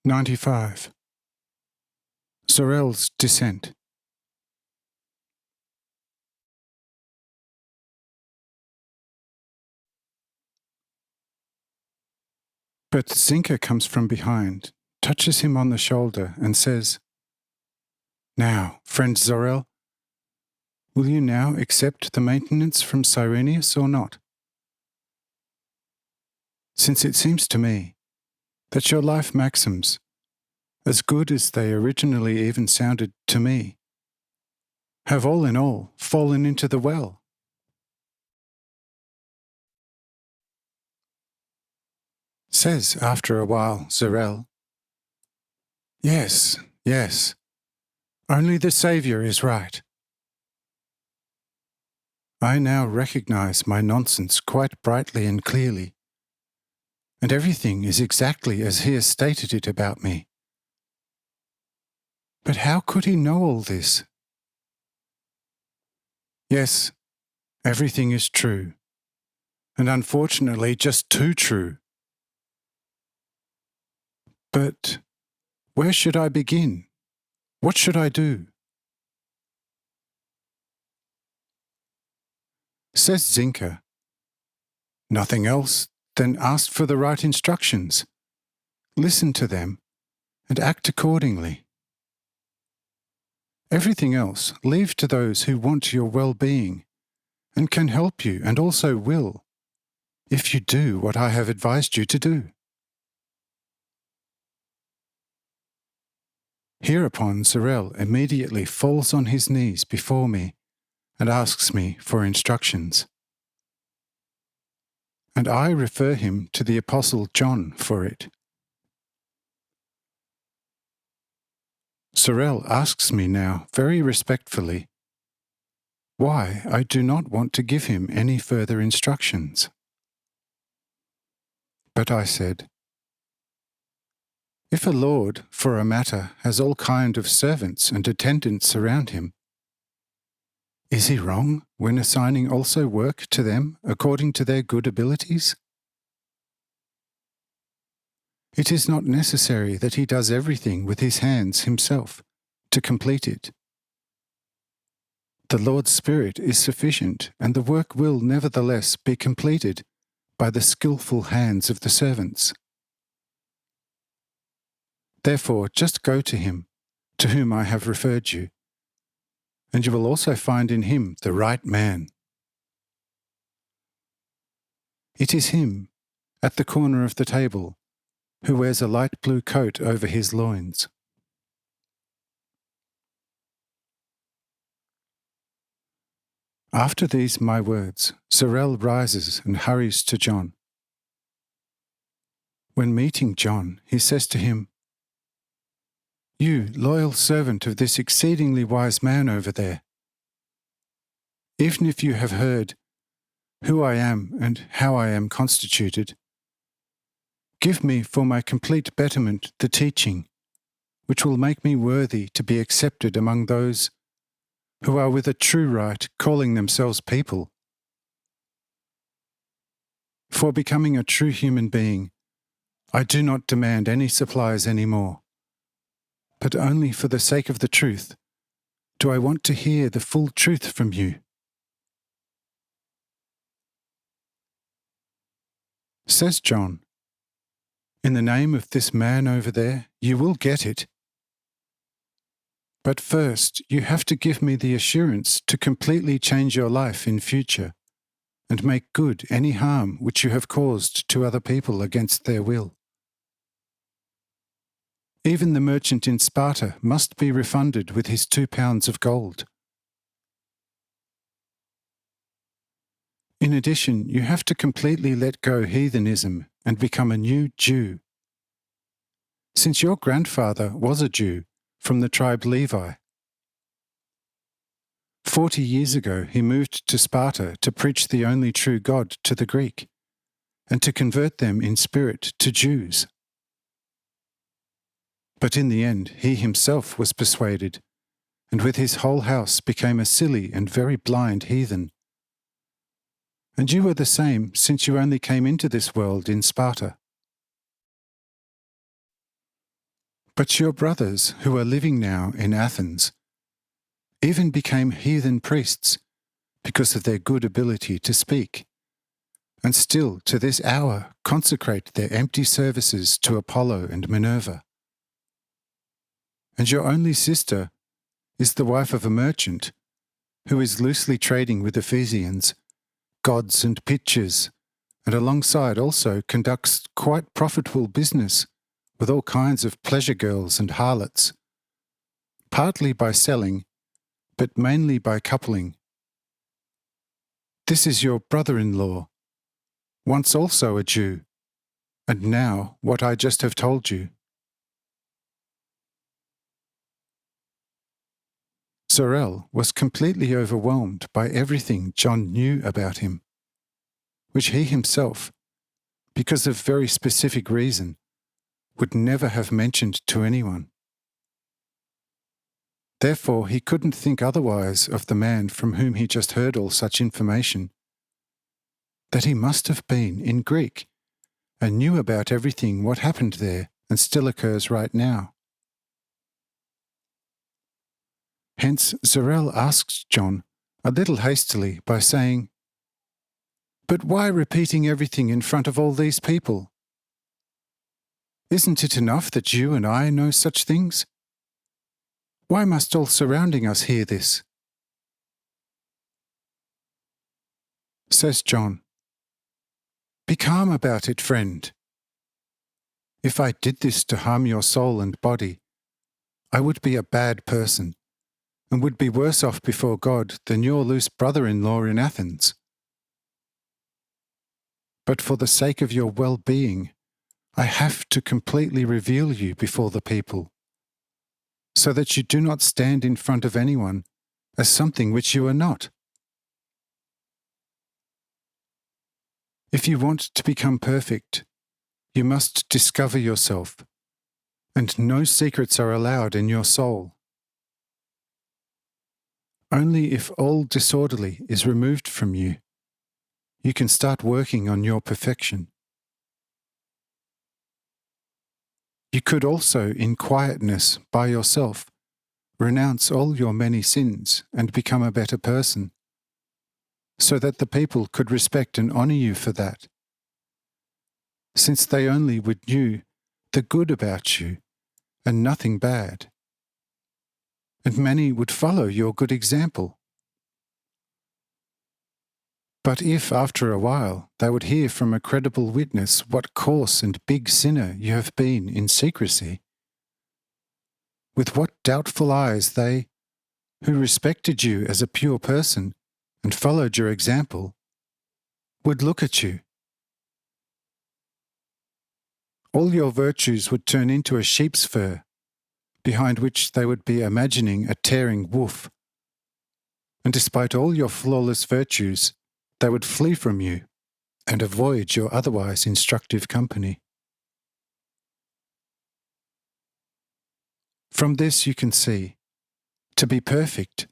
95. Sorel's Descent. But Zinka comes from behind, touches him on the shoulder, and says, "Now, friend Zorel, will you now accept the maintenance from Cyrenius or not? Since it seems to me that your life maxims, as good as they originally even sounded to me, have all in all fallen into the well." Says after a while Zorel, "Yes, yes, only the Saviour is right. I now recognize my nonsense quite brightly and clearly, and everything is exactly as he has stated it about me. But how could he know all this? Yes, everything is true, and unfortunately just too true. But where should I begin? What should I do?" Says Zinka, "Nothing else than ask for the right instructions, listen to them, and act accordingly. Everything else leave to those who want your well-being and can help you and also will, if you do what I have advised you to do." Hereupon Sorel immediately falls on his knees before me and asks me for instructions. And I refer him to the Apostle John for it. Sorel asks me now very respectfully why I do not want to give him any further instructions. But I said, "If a lord, for a matter, has all kind of servants and attendants around him, is he wrong when assigning also work to them according to their good abilities? It is not necessary that he does everything with his hands himself to complete it. The Lord's Spirit is sufficient, and the work will nevertheless be completed by the skillful hands of the servants. Therefore, just go to him, to whom I have referred you, and you will also find in him the right man. It is him, at the corner of the table, who wears a light blue coat over his loins." After these my words, Sorel rises and hurries to John. When meeting John, he says to him, "You, loyal servant of this exceedingly wise man over there, even if you have heard who I am and how I am constituted, give me for my complete betterment the teaching, which will make me worthy to be accepted among those who are with a true right calling themselves people. For becoming a true human being, I do not demand any supplies any more, but only for the sake of the truth do I want to hear the full truth from you." Says John, "In the name of this man over there, you will get it. But first, you have to give me the assurance to completely change your life in future and make good any harm which you have caused to other people against their will. Even the merchant in Sparta must be refunded with his 2 pounds of gold. In addition, you have to completely let go heathenism and become a new Jew. Since your grandfather was a Jew from the tribe Levi. 40 years ago he moved to Sparta to preach the only true God to the Greek, and to convert them in spirit to Jews. But in the end he himself was persuaded, and with his whole house became a silly and very blind heathen. And you are the same, since you only came into this world in Sparta. But your brothers who are living now in Athens even became heathen priests because of their good ability to speak, and still to this hour consecrate their empty services to Apollo and Minerva. And your only sister is the wife of a merchant who is loosely trading with Ephesians, gods and pictures, and alongside also conducts quite profitable business with all kinds of pleasure girls and harlots, partly by selling, but mainly by coupling. This is your brother-in-law, once also a Jew, and now what I just have told you. Sorel was completely overwhelmed by everything John knew about him, which he himself, because of very specific reason, would never have mentioned to anyone. Therefore, he couldn't think otherwise of the man from whom he just heard all such information, that he must have been in Greek and knew about everything what happened there and still occurs right now. Hence, Sorel asked John, a little hastily, by saying, "But why repeating everything in front of all these people? Isn't it enough that you and I know such things? Why must all surrounding us hear this?" Says John, "Be calm about it, friend. If I did this to harm your soul and body, I would be a bad person, and would be worse off before God than your loose brother-in-law in Athens. But for the sake of your well-being, I have to completely reveal you before the people, so that you do not stand in front of anyone as something which you are not. If you want to become perfect, you must discover yourself, and no secrets are allowed in your soul. Only if all disorderly is removed from you, you can start working on your perfection. You could also, in quietness by yourself, renounce all your many sins and become a better person, so that the people could respect and honour you for that, since they only would knew the good about you and nothing bad, and many would follow your good example. But if, after a while, they would hear from a credible witness what coarse and big sinner you have been in secrecy, with what doubtful eyes they, who respected you as a pure person and followed your example, would look at you. All your virtues would turn into a sheep's fur, behind which they would be imagining a tearing wolf. And despite all your flawless virtues, they would flee from you and avoid your otherwise instructive company. From this you can see, to be perfect,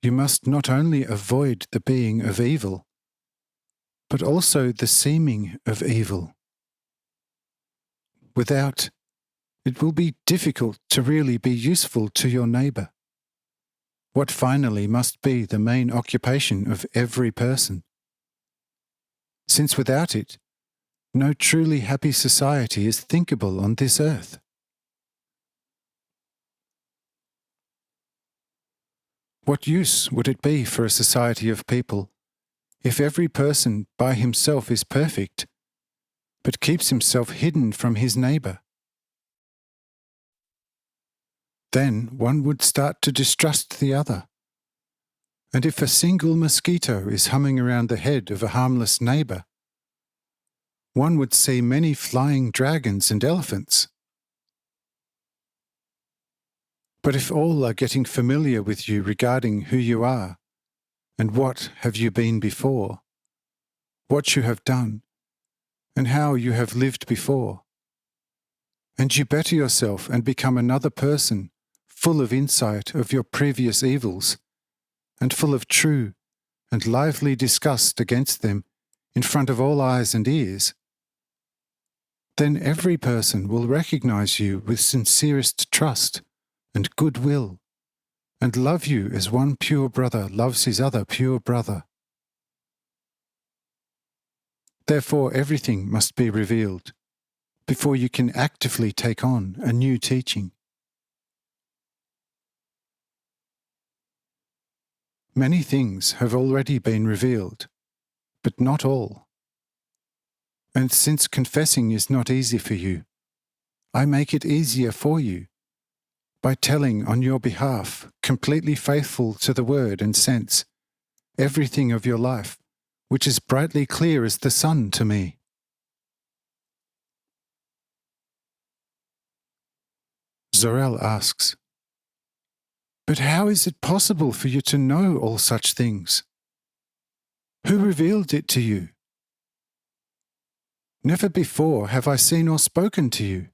you must not only avoid the being of evil, but also the seeming of evil. Without, it will be difficult to really be useful to your neighbour, what finally must be the main occupation of every person, since without it, no truly happy society is thinkable on this earth. What use would it be for a society of people if every person by himself is perfect, but keeps himself hidden from his neighbour? Then one would start to distrust the other. And if a single mosquito is humming around the head of a harmless neighbour, one would see many flying dragons and elephants. But if all are getting familiar with you regarding who you are, and what have you been before, what you have done, and how you have lived before, and you better yourself and become another person, full of insight of your previous evils, and full of true and lively disgust against them in front of all eyes and ears, then every person will recognize you with sincerest trust and goodwill, and love you as one pure brother loves his other pure brother. Therefore, everything must be revealed before you can actively take on a new teaching. Many things have already been revealed, but not all. And since confessing is not easy for you, I make it easier for you by telling on your behalf, completely faithful to the word and sense, everything of your life, which is brightly clear as the sun to me. Zorel asks, "But how is it possible for you to know all such things? Who revealed it to you? Never before have I seen or spoken to you.